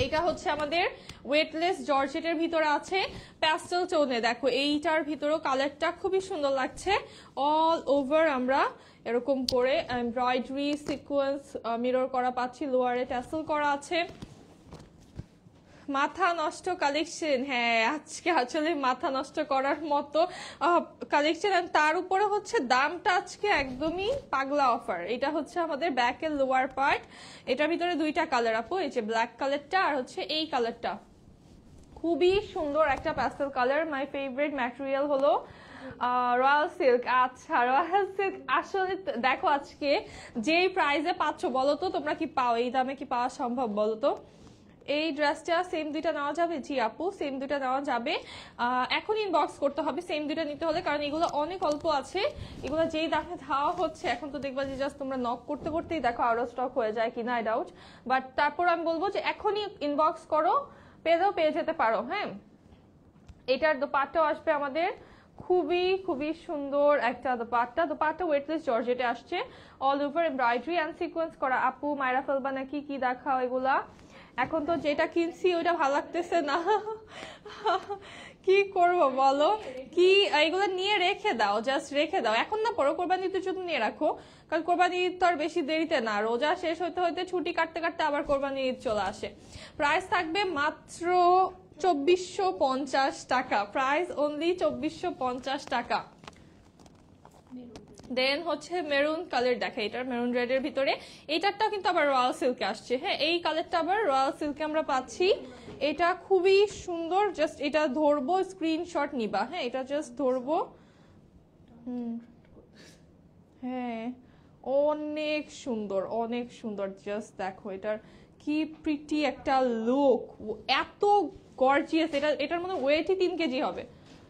এইটা হচ্ছে আমাদের ওয়েটলেস জর্জেটের ভিতরে আছে প্যাস্টেল টোনে। দেখো এইটার ভিতরেও কালারটা খুবই সুন্দর লাগছে, অল ওভার আমরা এরকম করে এমব্রয়ডারি সিকোয়েন্স মিরর করা পাচ্ছি, লোয়ারে ট্যাসেল করা আছে। মাথা নষ্ট কালেকশন, হ্যাঁ আজকে আসলে মাথা নষ্ট করার মতো কালেকশন। তার উপরে হচ্ছে দামটা আজকে একদমই পাগলা অফার। এটা হচ্ছে আমাদের ব্যাকের লোয়ার পার্ট, এটার ভিতরে দুইটা কালার আপু, এই যে ব্ল্যাক কালারটা আর হচ্ছে এই কালারটা, খুবই সুন্দর একটা pastel colour. My favourite material হলো রয়্যাল সিল্ক। আচ্ছা রয়্যাল সিল্ক আসলে দেখো আজকে যেই প্রাইসে পাচ্ছ বলো তো তোমরা কি পাও? এই দামে কি পাওয়া সম্ভব বলো তো? এই ড্রেসটা সেম দুইটা নেওয়া যাবে? জি আপু সেম দুইটা নেওয়া যাবে, এখন ইনবক্স করতে হবে সেম দুইটা নিতে হলে, কারণ এগুলো অনেক অল্প আছে। এগুলো যেই দামে দেওয়া হচ্ছে এখন তো দেখবা যে জাস্ট তোমরা নক করতে করতেই দেখো আউট অফ স্টক হয়ে যায় কিনা, আই ডাউট। বাট তারপর আমি বলবো যে এখনই ইনবক্স করো, পেয়ে যেতে পারো। হ্যাঁ এটার দোপাট্টাও আসবে আমাদের খুবই খুবই সুন্দর একটা দোপাট্টা ওয়েটলেস জর্জেটে আসছে, all over embroidery and sequence করা। আপু মায়রা ফেলবা নাকি, কি দেখাও এগুলা? এখন তো যেটা কিনছি ওইটা ভালো লাগতেছে না, কি করব বলো? কি এগুলো নিয়ে রেখে দাও, জাস্ট রেখে দাও, এখন না পরো কোরবানি ঈদের জন্য নিয়ে রাখো, কারণ কোরবানি ঈদ তো আর বেশি দেরিতে না, রোজা শেষ হইতে হইতে ছুটি কাটতে কাটতে আবার কোরবানি ঈদ চলে আসে। প্রাইস থাকবে মাত্র 2450 টাকা, প্রাইস অনলি 2450 টাকা। দেন হচ্ছে মেরুন কালার, দেখা এটার মেরুন রেড এর ভিতরে, এইটারটাও কিন্তু আবার রয়্যাল সিল্কে আসছে। হ্যাঁ এই কালারটা আবার রয়্যাল সিল্কে আমরা পাচ্ছি, এটা খুবই সুন্দর। জাস্ট এটা ধরবো, স্ক্রিনশট নিবা। হ্যাঁ এটা জাস্ট ধরবো, হ্যাঁ অনেক সুন্দর অনেক সুন্দর। জাস্ট দেখো এটার কি প্রিটি একটা লুক, এত গর্জিয়াস। এটার মধ্যে ওয়েটই 3 কেজি হবে,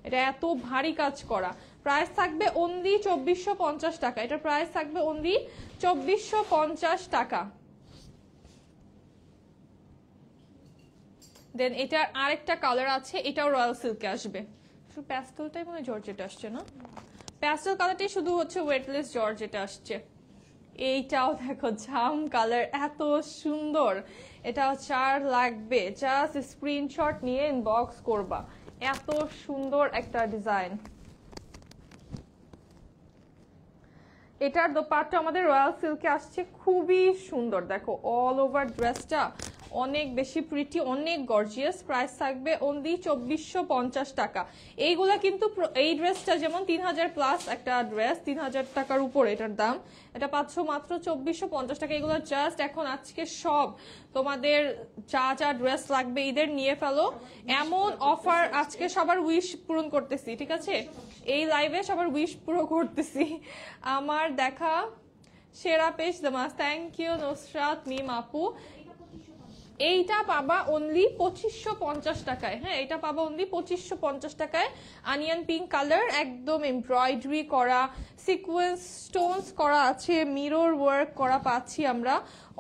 এটা এত ভারী কাজ করা। প্রাইস থাকবে অনলি 2450 টাকা, এটার প্রাইস থাকবে অনলি 2450 টাকা। দেন এটার আরেকটা কালার আছে, এটাও রয়্যাল সিল্কে আসবে, শুধু প্যাস্টেলটাই মনে হয় জর্জেট আসছে না, প্যাস্টেল কালারটাই শুধু হচ্ছে ওয়েটলেস জর্জেট আসছে। এইটাও দেখো জাম কালার, এত সুন্দর, এটাও 4 লাগবে, জাস্ট স্ক্রিনশট নিয়ে ইনবক্স করবা, এত সুন্দর একটা ডিজাইন। এটার দোপাট্টা আমাদের রয়্যাল সিল্কে আসছে, খুবই সুন্দর। দেখো অল ওভার ড্রেসটা অনেক বেশি প্রিটি, অনেক গর্জিয়াস। প্রাইস থাকবে অনলি 2450 টাকা। এইগুলা কিন্তু এই ড্রেসটা যেমন 3000 প্লাস একটা ড্রেস, 3000 টাকার উপর এটার দাম, এটা পাচ্ছ মাত্র 2450 টাকা। এগুলো জাস্ট এখন আজকে সব তোমাদের যা যা ড্রেস লাগবে ঈদের নিয়ে ফেলো, এমন অফার আজকে সবার উইশ পূরণ করতেছি, ঠিক আছে? এই লাইভে সবার উইশ পুরো করতেছি। আমার দেখা সেরা পেজ দামাস, থ্যাংক ইউ নুসরাত মিম আপু। এইটা পাবা অনলি 2550 টাকায়। হ্যাঁ, এটা পাবা অনলি 2550 টাকায়। আনিয়ন পিঙ্ক কালার, একদম এমব্রয়ডারি করা, সিকোয়েন্স স্টোনস করা আছে, মিরর ওয়ার্ক করা পাচ্ছি আমরা।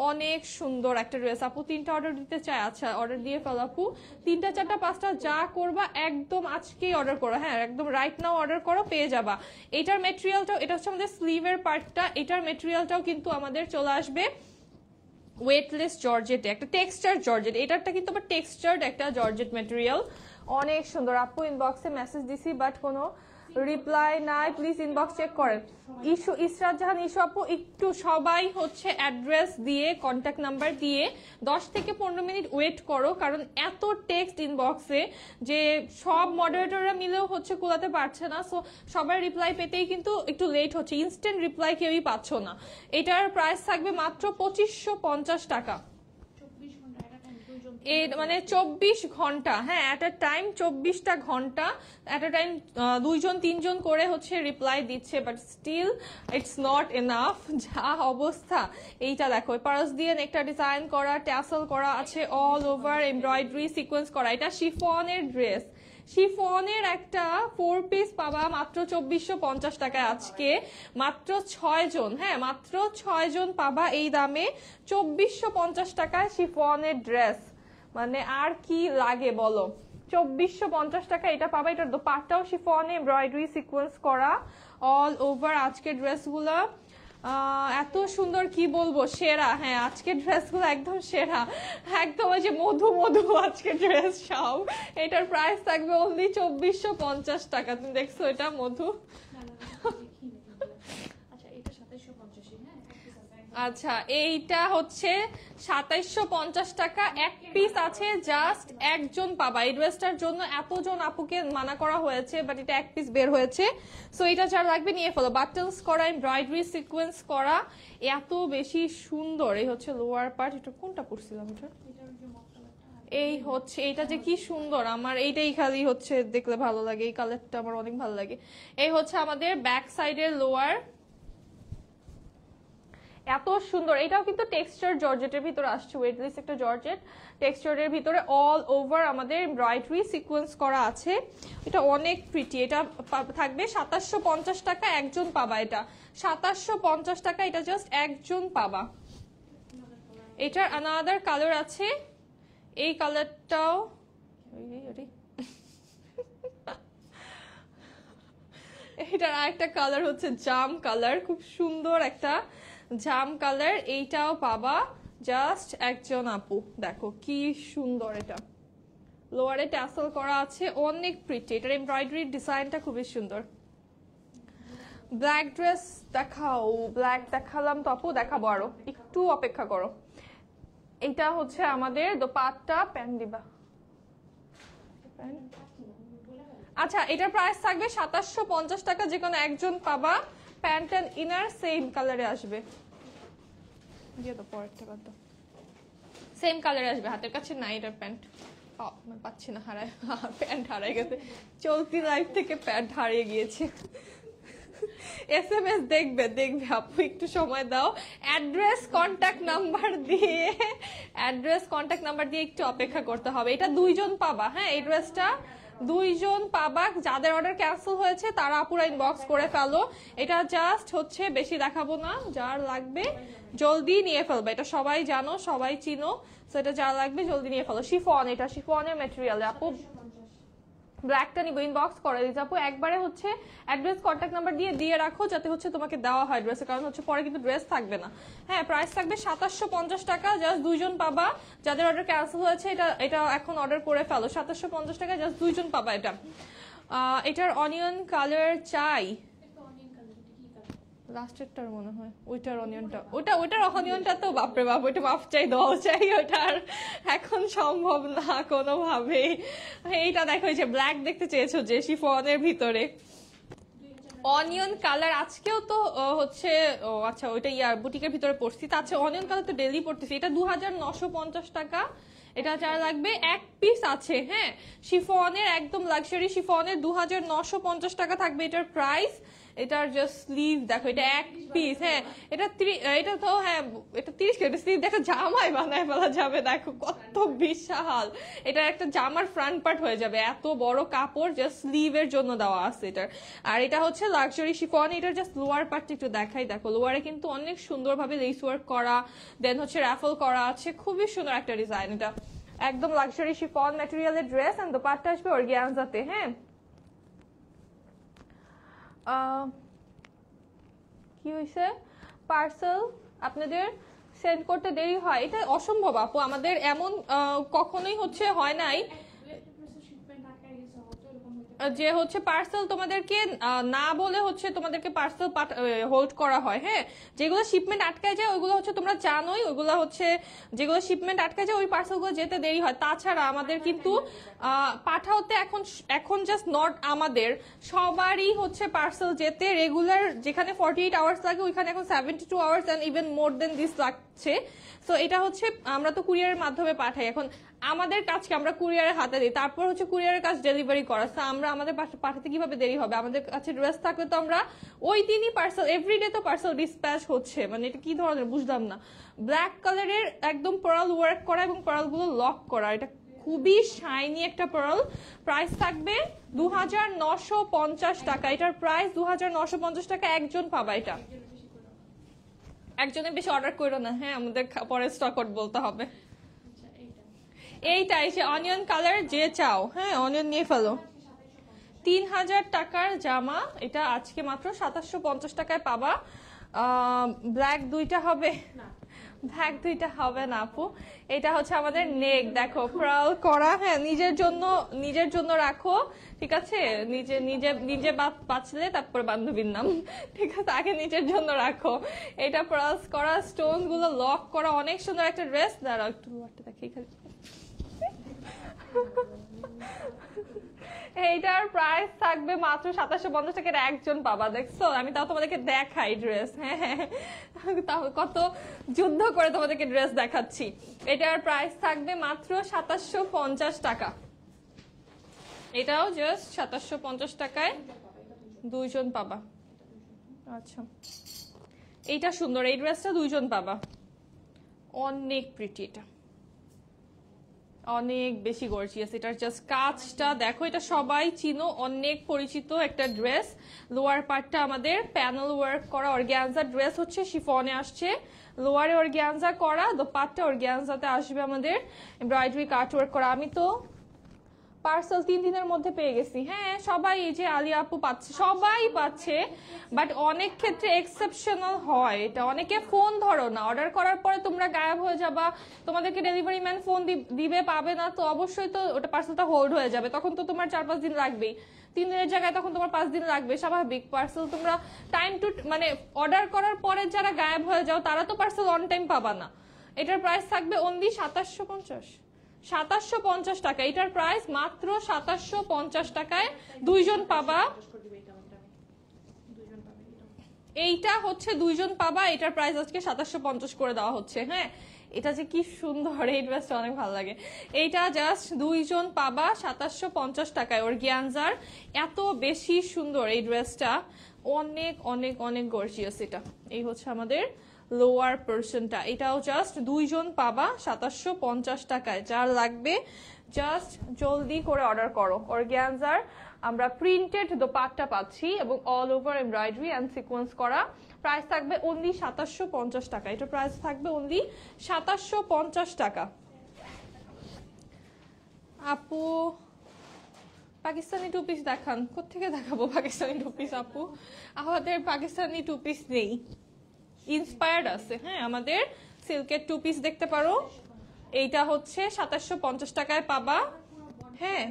অনেক সুন্দর একটা ড্রেস। আপু 3টা অর্ডার দিতে চাই? আচ্ছা, অর্ডার দিয়ে ফেলো আপু। 3টা 4টা 5টা যা করবা একদম আজকেই অর্ডার করো। হ্যাঁ, একদম রাইট নাও অর্ডার করো, পেয়ে যাবা। এটার মেটেরিয়ালটাও, এটা হচ্ছে আমাদের স্লিভের পার্টটা, এটার মেটেরিয়ালটাও কিন্তু আমাদের চলে আসবে ওয়েটলেস জর্জেট, একটা টেক্সচার জর্জেট। এটারটা কিন্তু আবার টেক্সচার্ড একটা জর্জেট ম্যাটেরিয়াল, অনেক সুন্দর। আপু ইনবক্সে মেসেজ দিছি বাট কোনো রিপ্লাই নাই, প্লিজ ইনবক্স চেক করেন। ইস্যু ইসরাত জাহান ইস্যু আপু, একটু সবাই হচ্ছে অ্যাড্রেস দিয়ে কন্ট্যাক্ট নাম্বার দিয়ে 10 থেকে 15 মিনিট ওয়েট করো, কারণ এত টেক্সট ইনবক্সে যে সব মডারেটররা মিলেও হচ্ছে কোলাতে পারছে না। সো সবার রিপ্লাই পেতেই কিন্তু একটু লেট হচ্ছে, ইনস্ট্যান্ট রিপ্লাই কেউই পাচ্ছ না। এটার প্রাইস থাকবে মাত্র 2550 টাকা। মানে 24 ঘন্টা, হ্যাঁ, এট আ টাইম 24টা ঘন্টা, এট আ টাইম 2জন 3জন করে হচ্ছে রিপ্লাই দিচ্ছে, but still it's not enough. যা অবস্থা, এইটা দেখো, পারস দিয়ে একটা ডিজাইন করা, ট্যাসেল করা আছে, অল ওভার এমব্রয়ডারি সিকোয়েন্স করা। এটা শিফনের ড্রেস, শিফনের একটা 4 পিস পাবা মাত্র 2450 টাকায় আজকে। মাত্র 6 জন, হ্যাঁ, মাত্র 6 জন পাবা এই দামে 2450 টাকায় শিফনের ড্রেস। মানে আর কি লাগে বলো? 2450 টাকা এটা পাবা। এটার দোপাট্টাও শিফনে এমব্রয়ডারি সিকোয়েন্স করা অল ওভার। আজকের ড্রেসগুলো এত সুন্দর, কি বলবো, সেরা। হ্যাঁ, আজকের ড্রেসগুলো একদম সেরা, একদম ওই যে মধু মধু আজকের ড্রেস সব। এটার প্রাইস থাকবে অনলি 2450 টাকা। তুমি দেখছো এটা মধু? আচ্ছা, এইটা হচ্ছে 2750 টাকা, এক পিস আছে, জাস্ট একজন পাবা। এই ড্রেসটার জন্য এতজন আপুকে মানা করা হয়েছে, বাট এটা এক পিস বের হয়েছে। সো এটা যার লাগবে নিয়ে ফেলো। বাটনস করা, এমব্রয়ডারি সিকোয়েন্স করা, এত বেশি সুন্দর। এই হচ্ছে লোয়ার পার্ট। এটা কোনটা পড়ছিলাম? এটা এই হচ্ছে, এইটা যে কি সুন্দর, আমার এইটাই খালি হচ্ছে দেখলে ভালো লাগে, এই কালারটা আমার অনেক ভালো লাগে। এই হচ্ছে আমাদের ব্যাক সাইডের লোয়ার, এত সুন্দর। এটাও কিন্তু টেক্সচার জর্জেটের ভিতরে আসছে, ওয়েটলেস একটা জর্জেট টেক্সচারের ভিতরে অল ওভার আমাদের এমব্রয়ডারি সিকোয়েন্স করা আছে। এটা অনেক প্রিটি। এটা থাকবে 2750 টাকা, একজন পাবা। এটা 2750 টাকা, এটা জাস্ট একজন পাবা। এটার আনাদার কালার আছে, এই কালারটাও এটার আরেকটা কালার হচ্ছে জাম কালার, খুব সুন্দর একটা জাম কালার। এইটাও পাবা জাস্ট একজন আপু। দেখো কি সুন্দর, এটা লোয়ারে ট্যাসেল করা আছে, অনেক প্রিটি। এটার এমব্রয়ডারি ডিজাইনটা খুবই সুন্দর। ব্ল্যাক ড্রেস দেখাও, ব্ল্যাক দেখালাম তো আপু, দেখাবো আরো, একটু অপেক্ষা করো। এটা হচ্ছে আমাদের দোপাট্টা, প্যান্ট দিবা। আচ্ছা, এটার প্রাইস থাকবে 2750 টাকা, যে কোনো একজন পাবা। প্যান্ট এন্ড ইনার সেম কালারে আসবে, দিয়ে তো পরেরটা কত সেম কালারে আসবে। হাতের কাছে নাই এটার প্যান্ট, পাচ্ছি না, হারায়, প্যান্ট হারাই গেছে। চলতি লাইফ থেকে প্যান্ট হারিয়ে গিয়েছে। SMS দেখবে দেখবে আপু, একটু সময় দাও। অ্যাড্রেস কন্ট্যাক্ট নাম্বার দিয়ে একটু অপেক্ষা করতে হবে। এটা 2জন পাবা, হ্যাঁ, এই ড্রেসটা 2জন পাবা। যাদের অর্ডার ক্যান্সেল হয়েছে তারা আপুরা ইনবক্স করে ফেলো। এটা জাস্ট হচ্ছে বেশি দেখাবো না, যার লাগবে জলদি নিয়ে ফেলবে। এটা সবাই জানো, সবাই চিনো, তো এটা যার লাগবে জলদি নিয়ে ফেলো। শিফন, এটা শিফনের ম্যাটেরিয়াল। আপু ব্ল্যাকটা নিবো, ইনবক্স করে দিতে আপু। একবারে হচ্ছে অ্যাড্রেস কন্ট্যাক্ট নাম্বার দিয়ে রাখো, যাতে হচ্ছে তোমাকে দেওয়া হয় ড্রেসের, কারণ হচ্ছে পরে কিন্তু ড্রেস থাকবে না। হ্যাঁ, প্রাইস থাকবে 2750 টাকা, জাস্ট 2জন পাবা। যাদের অর্ডার ক্যান্সেল হয়েছে এটা এখন অর্ডার করে ফেলো। 2750 টাকা, জাস্ট 2জন পাবা এটা। এটার অনিয়ন কালার চাই, লাস্টেরটার মনে হয় ওইটার অনিয়নটা, ওইটার অনিয়নটা তো বাপরে বাপ, ওইটা মাপ চাই দোয়া চাই, ওটার এখন সম্ভব না কোনোভাবেই। এইটা দেখো, এই যে ব্ল্যাক দেখতে চেয়েছো যে শিফনের ভিতরে অনিয়ন কালার, আজকেও তো হচ্ছে আচ্ছা ওইটা ইয়ার বুটিকের ভিতরে পড়ছি, তা আচ্ছা অনিয়ন কালার তো ডেলি পড়তেছি। এটা 2950 টাকা, এটা যার লাগবে এক পিস আছে। হ্যাঁ, শিফনের একদম লাক্সারি শিফনের 2950 টাকা থাকবে এটার প্রাইস। এটার জাস্ট স্লিভ দেখো, এটা এক পিস। হ্যাঁ, এটা তো হ্যাঁ এটা 30 কেজি স্লিভ, দেখো জামাই বানায় ফেলা যাবে, দেখো কত বিশাল। এটা একটা জামার ফ্রন্ট পার্ট হয়ে যাবে, এত বড় কাপড় জাস্ট স্লিভের জন্য দেওয়া আছে এটার। আর এটা হচ্ছে লাক্সারি শিফন, এটার জাস্ট লোয়ার পার্টটা একটু দেখাই, দেখো লোয়ারে কিন্তু অনেক সুন্দরভাবে লেস ওয়ার্ক করা, দেন হচ্ছে রাফল করা আছে, খুবই সুন্দর একটা ডিজাইন। এটা একদম লাক্সারি শিফন ম্যাটেরিয়ালের ড্রেস, এন্ড দোপাট্টা আসবে অর্গানজাতে। হ্যাঁ, কি হয়েছে, পার্সেল আপনাদের সেন্ড করতে দেরি হয়? এটা অসম্ভব আপু, আমাদের এমন কখনোই হচ্ছে হয় নাই যে হচ্ছে পার্সেল তোমাদেরকে না বলে হচ্ছে তোমাদেরকে পার্সেল হোল্ড করা হয়। হ্যাঁ, যেগুলো শিপমেন্ট আটকায় যায় ওইগুলো হচ্ছে তোমরা জানোই, ওইগুলো হচ্ছে যেগুলো শিপমেন্ট আটকায় যায় ওই পার্সেলগুলো যেতে দেরি হয়। তাছাড়া আমাদের কিন্তু পাঠাওতে এখন জাস্ট নট আমাদের, সবারই হচ্ছে পার্সেল যেতে রেগুলার যেখানে 48 আওয়ার্স লাগে ওইখানে এখন 72 hours and even more than this লাগছে। তো এটা হচ্ছে আমরা তো কুরিয়ারের মাধ্যমে পাঠাই, এখন আমাদের কাজকে আমরা কুরিয়ারের হাতে দিই, তারপর হচ্ছে কুরিয়ারের কাজ ডেলিভারি করা। আমরা আমাদের পাঠাতে কিভাবে দেরি হবে? আমাদের কাছে ড্রেস থাকলে তো আমরা ওই দিনই পার্সেল, এভরিডে তো পার্সেল ডিসপ্যাচ হচ্ছে, মানে এটা কি ধরনের বুঝলাম না। ব্ল্যাক কালারের একদম পার্ল ওয়ার্ক করা এবং পার্লগুলো লক করা, এটা খুবই শাইনি একটা পার্ল। প্রাইস থাকবে 2950 টাকা, এটার প্রাইস 2950 টাকা। একজন পাবা, এটা একজনের বেশি অর্ডার করো না। হ্যাঁ, আমাদের পরে স্টক আউট বলতে হবে। এইটা এসে অনিয়ন কালার যে চাও, হ্যাঁ অনিয়ন নিয়ে ফেলো। 3000 টাকার জামা, এটা আজকে মাত্র 2750 টাকায় পাবা। ব্ল্যাক দুইটা হবে, ব্ল্যাক দুইটা হবে না আপু। এটা হচ্ছে আমাদের নেক, দেখো প্রাল করা। হ্যাঁ, নিজের জন্য রাখো, ঠিক আছে? নিজে নিজে নিজে বাঁচলে তারপর বান্ধবীর নাম, ঠিক আছে? আগে নিজের জন্য রাখো। এটা প্রালস করা, স্টোন গুলো লক করা, অনেক সুন্দর একটা ড্রেস। দাঁড়াও একটু লোয়ারটা দেখি খালি। এইটার প্রাইস থাকবে মাত্র 2750 টাকা, একজন পাবা। দেখছো, আমি তাও তোমাদেরকে দেখাই ড্রেস। হ্যাঁ, তাহলে কত যুদ্ধ করে তোমাদেরকে ড্রেস দেখাচ্ছি। এটার প্রাইস থাকবে মাত্র 2750 টাকা, এটাও জাস্ট 2750 টাকায় দুইজন পাবা। আচ্ছা, এইটা সুন্দর, এই ড্রেসটা দুইজন পাবা, অনেক প্রিটি, এটা অনেক বেশি গর্জিয়াস। এটার জাস্ট কাজটা দেখো, এটা সবাই চিনো, অনেক পরিচিত একটা ড্রেস। লোয়ার পার্টটা আমাদের প্যানেল ওয়ার্ক করা অর্গানজা ড্রেস, হচ্ছে শিফনে আসছে, লোয়ারে অর্গানজা করা, দোপাট্টা অর্গানজাতে আসবে আমাদের এমব্রয়ডারি কাট ওয়ার্ক করা। আমি তো পার্সেল 3 দিনের মধ্যে পেয়ে গেছি। হ্যাঁ, সবাই, এই যে আলিয়া আপু পাচ্ছে, সবাই পাচ্ছে, বাট অনেক ক্ষেত্রে এক্সেপশনাল হয় এটা। অনেকে ফোন ধরো না, অর্ডার করার পরে তোমরা গায়েব হয়ে যাবা, তোমাদেরকে ডেলিভারি ম্যান ফোন দিবে, পাবে না, তো অবশ্যই তো ওটা পার্সেলটা হোল্ড হয়ে যাবে, তখন তো তোমার 4-5 দিন লাগবেই। 3 দিনের জায়গায় তখন তোমার 5 দিন লাগবে, স্বাভাবিক। পার্সেল তোমরা টাইম টু মানে অর্ডার করার পরে যারা গায়েব হয়ে যাও তারা তো পার্সেল অন টাইম পাবা না। এটার প্রাইস থাকবে অনলি 2750 টাকা, এটার প্রাইস মাত্র 2750 টাকায় দুইজন পাবা। এইটা হচ্ছে দুইজন পাবা, এটার প্রাইস আজকে 2750 করে দেওয়া হচ্ছে। হ্যাঁ, এটা যে কি সুন্দর, এই ড্রেসটা অনেক ভালো লাগে। এইটা জাস্ট দুইজন পাবা 2750 টাকায়। অর্গানজার এত বেশি সুন্দর এই ড্রেসটা, অনেক অনেক অনেক গর্জিয়াস। এটা এই হচ্ছে আমাদের লোয়ার পোর্শনটা, এটাও জাস্ট দুইজন পাবা 2750 টাকায়। যার লাগবে জাস্ট জলদি করে অর্ডার করো। অর্গানজার আমরা প্রিন্টেড দোপাট্টা পাচ্ছি এবং all over embroidery and sequence করা। প্রাইস থাকবে অনলি 2750 টাকা, এটা প্রাইস থাকবে অনলি 2750 টাকা। আপু পাকিস্তানি টু পিস দেখান, কোথেকে দেখাবো পাকিস্তানি টু পিস আপু? আমাদের পাকিস্তানি টু পিস নেই, ইন্সপায়ার্ড আছে। হ্যাঁ, আমাদের সিল্কের টু পিস দেখতে পারো, এইটা হচ্ছে 2750 টাকায় পাবা। হ্যাঁ,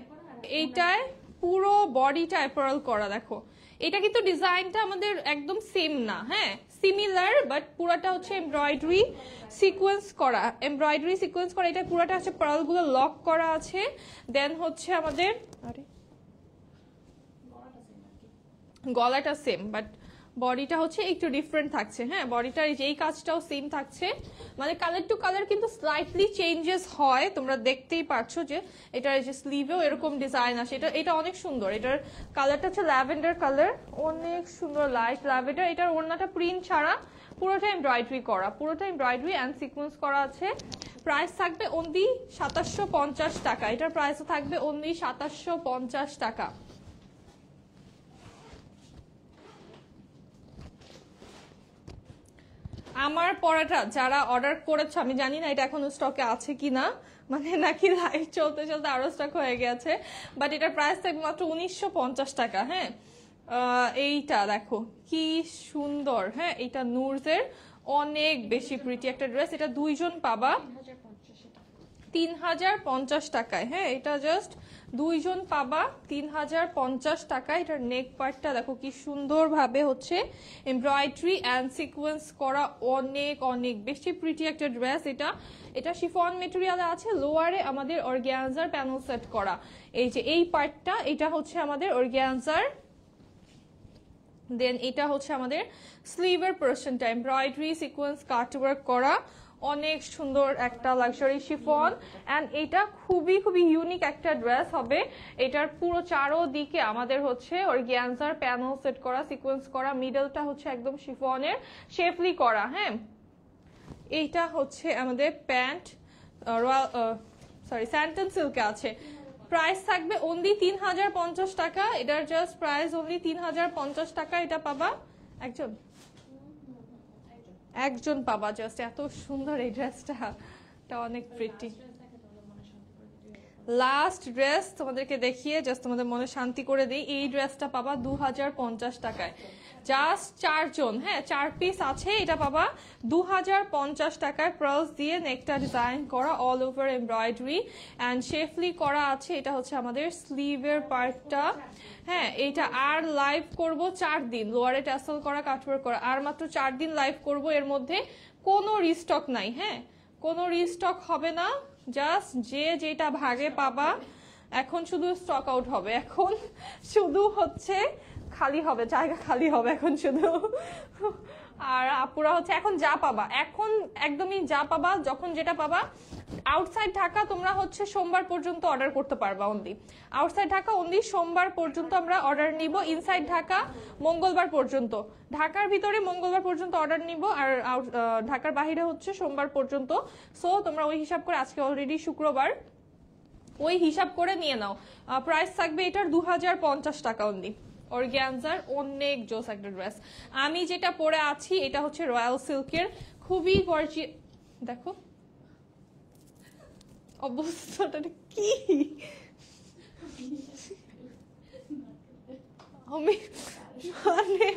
এইটায় পুরো বডিটা অ্যাপারেল করা, দেখো এটা কিন্তু ডিজাইনটা আমাদের একদম সেম না, হ্যাঁ সিমিলার, বাট পুরাটা হচ্ছে এমব্রয়ডারি সিকোয়েন্স করা, এটা পুরাটা হচ্ছে পার্ল গুলো লক করা আছে। দেন হচ্ছে আমাদের গলাটা সেম, বাট বডিটা হচ্ছে একটু ডিফারেন্ট থাকছে, হ্যাঁ বডিটার যেই কাজটাও সেম থাকছে, মানে কালার টু কালার কিন্তু স্লাইটলি চেঞ্জেস হয়, তোমরা দেখতেই পাচ্ছো যে এটার যে স্লিভেও এরকম ডিজাইন আসে। এটা অনেক সুন্দর, এটার কালারটা হচ্ছে ল্যাভেন্ডার কালার, অনেক সুন্দর লাইট ল্যাভেন্ডার। এটার ওড়নাটা প্রিন্ট ছাড়া, পুরোটা এমব্রয়ডারি করা, পুরোটা এমব্রয়ডারি অ্যান্ড সিকোয়েন্স করা আছে। প্রাইস থাকবে অনলি 2750 টাকা, এটার প্রাইসও থাকবে অনলি 2750 টাকা। আমার পরাটা যারা অর্ডার করেছে, আমি জানি না এটা এখন স্টকে আছে কিনা, মানে নাকি লাইভ চলতে চলতে আরো স্টক হয়ে গেছে, বাট এটার প্রাইস থাকবে মাত্র 1950 টাকা। হ্যাঁ এইটা দেখো কি সুন্দর, হ্যাঁ এটা নুরসের অনেক বেশি প্রিটি একটা ড্রেস, এটা দুইজন পাবা 3050 টাকায়। হ্যাঁ এটা জাস্ট দুইজন পাবা 3050 টাকায়। এটার নেক পার্টটা দেখো কি সুন্দর ভাবে হচ্ছে এমব্রয়ডারি অ্যান্ড সিকোয়েন্স করা, অনেক অনেক বেশি প্রিটি একটা ড্রেস। এটা শিফন মেটেরিয়ালে আছে, লোয়ারে আমাদের অর্গানজার প্যানেল সেট করা। এই যে এই পার্টটা, এটা হচ্ছে আমাদের অর্গানজার, দেন এটা হচ্ছে আমাদের স্লিভের পোরশনটা এমব্রয়ডারি সিকোয়েন্স কাটওয়ার্ক করা, অনেক সুন্দর একটা লাক্সারি শিফন। অ্যান্ড এটা খুবই খুবই ইউনিক একটা ড্রেস হবে। এটার পুরো চারোদিকে আমাদের হচ্ছে অর্গানজার প্যানেল সেট করা, সিকোয়েন্স করা, মিডলটা হচ্ছে একদম শিফনের শেফলি করা। হ্যাঁ এইটা হচ্ছে আমাদের প্যান্ট, স্যান্টন সিল্কে আছে। প্রাইস থাকবে অনলি 3050 টাকা, এটার জাস্ট প্রাইস অনলি 3050 টাকা। এটা পাবা একজন পাবা, জাস্ট এত সুন্দর এই ড্রেসটা, এটা অনেক প্রিটি। লাস্ট ড্রেস তোমাদেরকে দেখিয়ে জাস্ট তোমাদের মনে শান্তি করে দিই, এই ড্রেসটা পাবা 2050 টাকায়, জাস্ট 4 জন, হ্যাঁ 4 পিস আছে। এটা পাবা 2050 টাকায়, পার্লস দিয়ে নেকটা ডিজাইন করা, অল ওভার এমব্রয়ডারি অ্যান্ড শেফলি করা আছে। এটা হচ্ছে আমাদের স্লিভের পার্টটা। হ্যাঁ এইটা আর লাইভ করব 4 দিন, লোয়ারে ট্যাসেল করা, কাটওয়ার্ক করা, আর মাত্র 4 দিন লাইভ করব। এর মধ্যে কোনো রিস্টক নাই, হ্যাঁ কোনো রিস্টক হবে না, জাস্ট যে যেটা ভাগে পাবা। এখন শুধু স্টক আউট হবে, এখন শুধু হচ্ছে খালি হবে, জায়গা খালি হবে এখন শুধু। আর আপুরা হচ্ছে এখন যা পাবা, এখন একদমই যা পাবা, যখন যেটা পাবা। আউটসাইড ঢাকা তোমরা হচ্ছে সোমবার পর্যন্ত অর্ডার করতে পারবা, অনলি আউটসাইড ঢাকা অনলি সোমবার পর্যন্ত আমরা অর্ডার নিব, ইনসাইড ঢাকা মঙ্গলবার পর্যন্ত, ঢাকার ভিতরে মঙ্গলবার পর্যন্ত অর্ডার নিব, আর ঢাকার বাইরে হচ্ছে সোমবার পর্যন্ত। সো তোমরা ওই হিসাব করে, আজকে অলরেডি শুক্রবার, ওই হিসাব করে নিয়ে নাও। প্রাইস থাকবে এটার 2050 টাকা অনলি। অর্গানজার অনেক জোস একটা ড্রেস। আমি যেটা পরে আছি এটা হচ্ছে রয়্যাল সিল্কের, খুবই গর্জিয়াস। দেখো অবস্থাটা কি, আমি মানে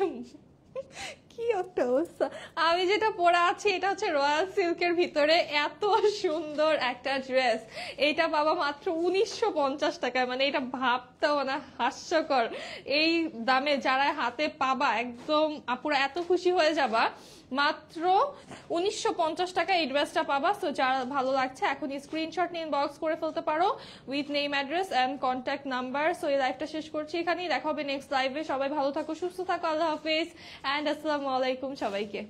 কি একটা অবস্থা। আমি যেটা পরে আছি এটা হচ্ছে রয়্যাল সিল্কের ভিতরে, এত সুন্দর একটা ড্রেস। এইটা পাবা মাত্র 1950 টাকায়, মানে এটা ভাবতেও না হাস্যকর। এই দামে যারা হাতে পাবা একদম আপুরা এত খুশি হয়ে যাবা। মাত্র 1950 টাকা এই ড্রেসটা পাবা। সো যারা ভালো লাগছে এখন স্ক্রিনশট নিয়ে ইনবক্স করে ফেলতে পারো with name, address and contact number. So এই লাইভটা শেষ করছি এখানেই, দেখা হবে নেক্সট লাইভে। সবাই ভালো থাকো, সুস্থ থাকো, আল্লাহ হাফেজ এন্ড আসসালামু আলাইকুম সবাইকে।